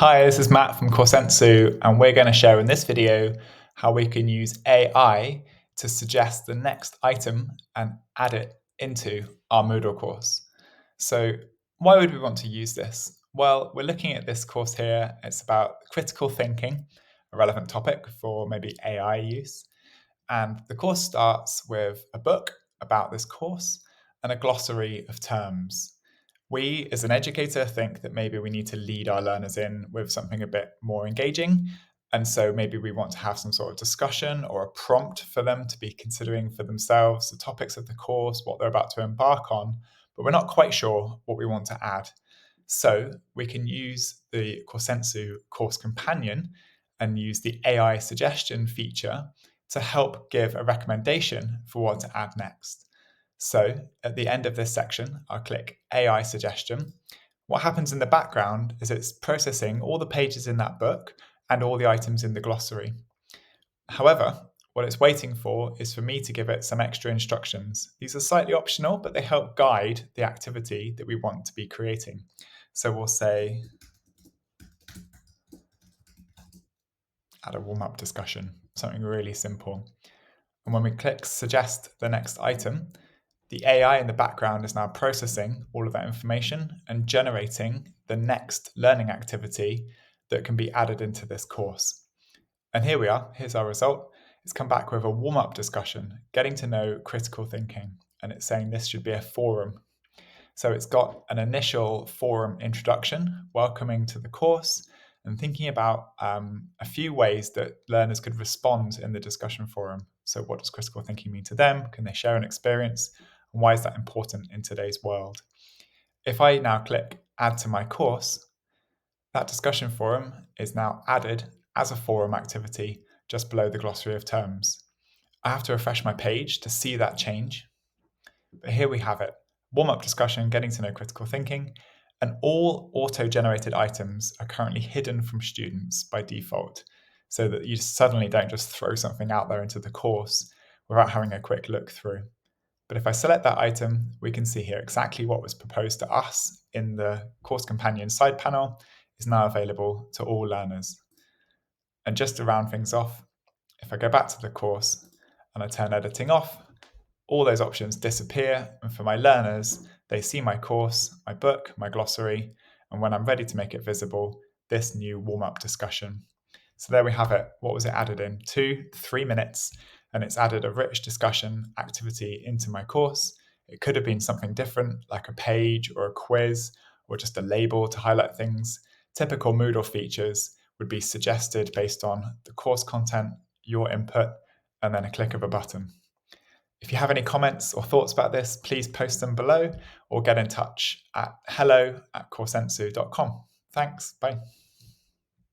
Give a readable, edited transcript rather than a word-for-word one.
Hi, this is Matt from Coursensu, and we're going to share in this video how we can use AI to suggest the next item and add it into our Moodle course. So why would we want to use this? Well, we're looking at this course here. It's about critical thinking, a relevant topic for maybe AI use. And the course starts with a book about this course and a glossary of terms. We, as an educator, think that maybe we need to lead our learners in with something a bit more engaging. And so maybe we want to have some sort of discussion or a prompt for them to be considering for themselves the topics of the course, what they're about to embark on, but we're not quite sure what we want to add. So we can use the Coursensu Course Companion and use the AI suggestion feature to help give a recommendation for what to add next. So at the end of this section, I'll click AI suggestion. What happens in the background is it's processing all the pages in that book and all the items in the glossary. However, what it's waiting for is for me to give it some extra instructions. These are slightly optional, but they help guide the activity that we want to be creating. So we'll say, add a warm-up discussion, something really simple. And when we click suggest the next item, the AI in the background is now processing all of that information and generating the next learning activity that can be added into this course. And here we are, here's our result. It's come back with a warm-up discussion, getting to know critical thinking, and it's saying this should be a forum. So it's got an initial forum introduction, welcoming to the course, and thinking about a few ways that learners could respond in the discussion forum. So what does critical thinking mean to them? Can they share an experience? And why is that important in today's world? If I now click add to my course, that discussion forum is now added as a forum activity just below the glossary of terms. I have to refresh my page to see that change. But here we have it. Warm-up discussion, getting to know critical thinking, and all auto-generated items are currently hidden from students by default, so that you suddenly don't just throw something out there into the course without having a quick look through. But if I select that item, we can see here exactly what was proposed to us in the Course Companion side panel is now available to all learners. And just to round things off, if I go back to the course and I turn editing off, all those options disappear, and for my learners, they see my course, my book, my glossary, and when I'm ready to make it visible, this new warm-up discussion. So there we have it. What was it added in? 2-3 minutes, and it's added a rich discussion activity into my course. It could have been something different, like a page or a quiz, or just a label to highlight things. Typical Moodle features would be suggested based on the course content, your input, and then a click of a button. If you have any comments or thoughts about this, please post them below or get in touch at hello@coursensu.com. Thanks, bye.